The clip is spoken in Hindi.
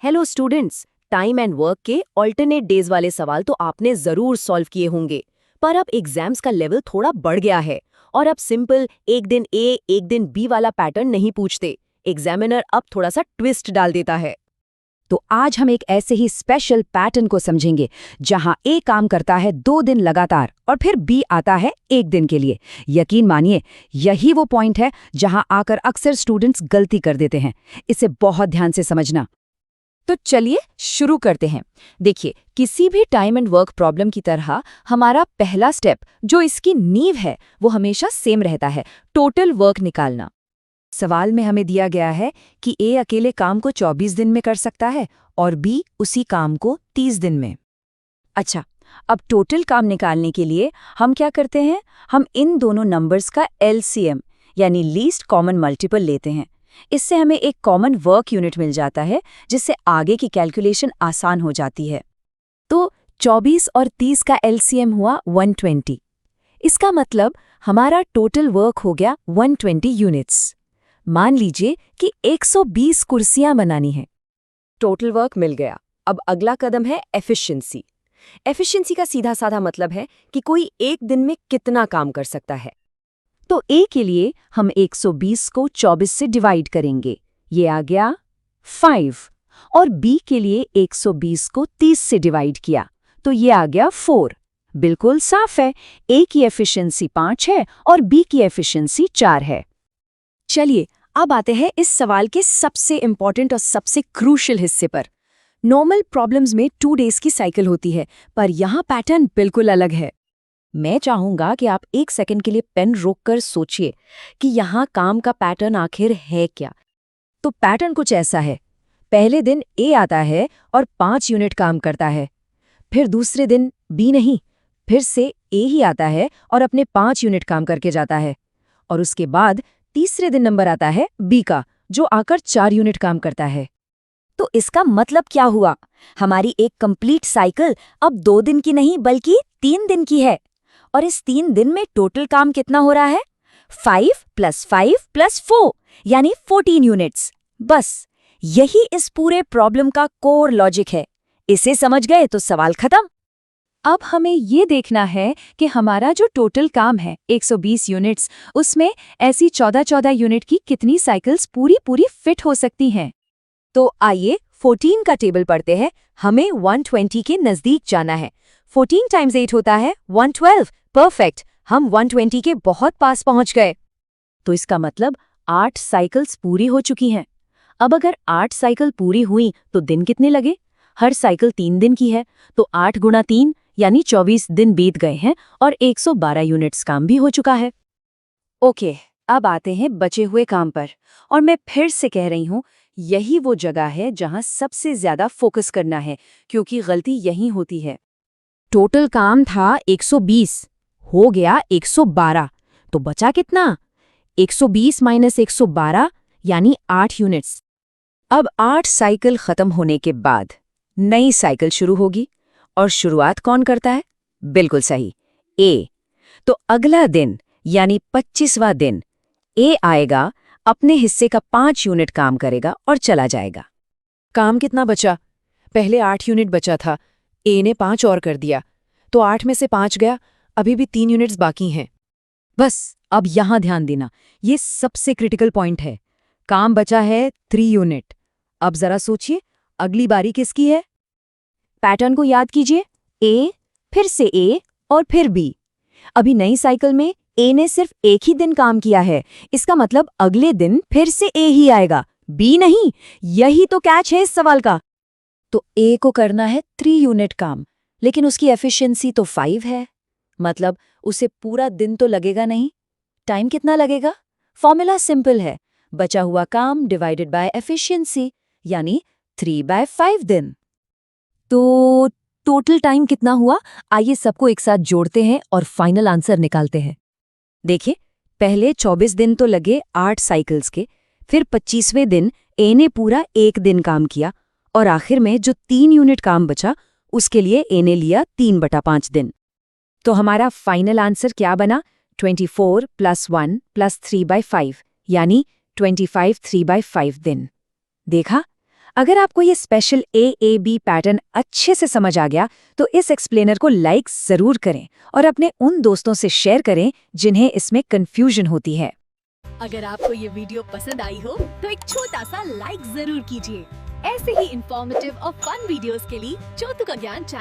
Hello students, time and work के ऑल्टरनेट डेज वाले सवाल तो आपने जरूर सॉल्व किए होंगे। पर अब एग्जाम्स का लेवल थोड़ा बढ़ गया है और अब सिंपल एक दिन ए एक दिन बी वाला पैटर्न नहीं पूछते। एग्जामिनर अब थोड़ा सा ट्विस्ट डाल देता है। तो आज हम एक ऐसे ही स्पेशल पैटर्न को समझेंगे जहां ए काम करता है 2 दिन लगातार और फिर बी आता है 1 दिन के लिए। यकीन मानिए, यही वो पॉइंट है जहां आकर अक्सर स्टूडेंट्स गलती कर देते हैं। इसे बहुत ध्यान से समझना। तो चलिए शुरू करते हैं। देखिए, किसी भी टाइम एंड वर्क प्रॉब्लम की तरह हमारा पहला स्टेप जो इसकी नींव है वो हमेशा सेम रहता है, टोटल वर्क निकालना। सवाल में हमें दिया गया है कि ए अकेले काम को 24 दिन में कर सकता है और बी उसी काम को 30 दिन में। अच्छा, अब टोटल काम निकालने के लिए हम क्या करते हैं? हम इन दोनों नंबर्स का एलसीएम यानी लीस्ट कॉमन मल्टीपल लेते हैं। इससे हमें एक कॉमन वर्क यूनिट मिल जाता है, जिससे आगे की कैलकुलेशन आसान हो जाती है। तो 24 और 30 का एलसीएम हुआ 120। इसका मतलब हमारा टोटल वर्क हो गया 120 यूनिट्स। मान लीजिए कि 120 कुर्सियां बनानी हैं। टोटल वर्क मिल गया। अब अगला कदम है एफिशिएंसी। एफिशिएंसी का सीधा साधा मतलब है कि कोई एक दिन में कितना काम कर सकता है। तो ए के लिए हम 120 को 24 से डिवाइड करेंगे, ये आ गया 5। और बी के लिए 120 को 30 से डिवाइड किया तो ये आ गया 4। बिल्कुल साफ है, ए की एफिशिएंसी 5 है और बी की एफिशिएंसी 4 है। चलिए अब आते हैं इस सवाल के सबसे इंपॉर्टेंट और सबसे क्रूशियल हिस्से पर। नॉर्मल प्रॉब्लम्स में 2 डेज की साइकिल होती है, पर यहाँ पैटर्न बिल्कुल अलग है। मैं चाहूंगा कि आप 1 सेकंड के लिए पेन रोककर सोचिए कि यहाँ काम का पैटर्न आखिर है क्या। तो पैटर्न कुछ ऐसा है। पहले दिन ए आता है और 5 यूनिट काम करता है। फिर दूसरे दिन बी नहीं, फिर से ए ही आता है और अपने 5 यूनिट काम करके जाता है। और उसके बाद तीसरे दिन नंबर आता है बी का, जो आकर 4 यूनिट काम करता है। तो इसका मतलब क्या हुआ? हमारी एक कंप्लीट साइकिल अब 2 दिन की नहीं बल्कि 3 दिन की है। और इस 3 दिन में टोटल काम कितना हो रहा है? 5 + 5 + 4 यानी 14 यूनिट्स। बस यही इस पूरे प्रॉब्लम का कोर लॉजिक है। इसे समझ गए तो सवाल खत्म। अब हमें ये देखना है कि हमारा जो टोटल काम है 120 यूनिट्स, उसमें ऐसी 14 यूनिट की कितनी साइकिल्स पूरी फिट हो सकती हैं। तो आइए 14 का टेबल पढ़ते हैं। हमें 120 के नजदीक जाना है। 14 × 8 होता है 112। परफेक्ट, हम 120 के बहुत पास पहुंच गए। तो इसका मतलब 8 साइकिल्स पूरी हो चुकी हैं। अब अगर 8 साइकिल पूरी हुई तो दिन कितने लगे? हर साइकिल 3 दिन की है, तो 8 × 3 यानी 24 दिन बीत गए हैं और 112 यूनिट्स काम भी हो चुका है। ओके, अब आते हैं बचे हुए काम पर। और मैं फिर से कह रही हूँ, यही वो जगह है जहां सबसे ज्यादा फोकस करना है, क्योंकि गलती यहीं होती है। टोटल काम था 120, हो गया 112, तो बचा कितना? 120 - 112 यानी 8 यूनिट्स। अब 8 साइकिल खत्म होने के बाद नई साइकिल शुरू होगी। और शुरुआत कौन करता है? बिल्कुल सही, ए। तो अगला दिन यानी 25वां दिन ए आएगा, अपने हिस्से का 5 यूनिट काम करेगा और चला जाएगा। काम कितना बचा? पहले 8 यूनिट बचा था, ए ने 5 और कर दिया, तो 8 में से 5 गया, अभी भी 3 यूनिट्स बाकी हैं। बस अब यहां ध्यान देना, ये सबसे क्रिटिकल पॉइंट है। काम बचा है 3 यूनिट। अब जरा सोचिए, अगली बारी किसकी है? पैटर्न को याद कीजिए, ए, फिर से ए और फिर बी। अभी नई साइकिल में ए ने सिर्फ एक ही दिन काम किया है, इसका मतलब अगले दिन फिर से ए ही आएगा, बी नहीं। यही तो कैच है इस सवाल का। तो ए को करना है 3 यूनिट काम, लेकिन उसकी एफिशिएंसी तो 5 है, मतलब उसे पूरा दिन तो लगेगा नहीं। टाइम कितना लगेगा? फॉर्मूला सिंपल है, बचा हुआ काम डिवाइडेड बाय एफिशिएंसी, यानी 3/5 दिन। तो टोटल टाइम कितना हुआ? आइए सबको एक साथ जोड़ते हैं और फाइनल आंसर निकालते हैं। देखिए, पहले 24 दिन तो लगे 8 साइकिल्स के, फिर 25वें दिन ए ने पूरा 1 दिन काम किया, और आखिर में जो 3 यूनिट काम बचा उसके लिए ए ने लिया 3/5 दिन। तो हमारा फाइनल आंसर क्या बना? 24 + 1 + 3/5 यानी 25 3/5 दिन। देखा, अगर आपको ये स्पेशल AAB पैटर्न अच्छे से समझ आ गया तो इस एक्सप्लेनर को लाइक जरूर करें और अपने उन दोस्तों से शेयर करें जिन्हें इसमें कंफ्यूजन होती है। अगर आपको ये वीडियो पसंद आई हो तो एक छोटा सा लाइक जरूर कीजिए। ऐसे ही इंफॉर्मेटिव और फन वीडियोस के लिए चौतुका ज्ञान चैनल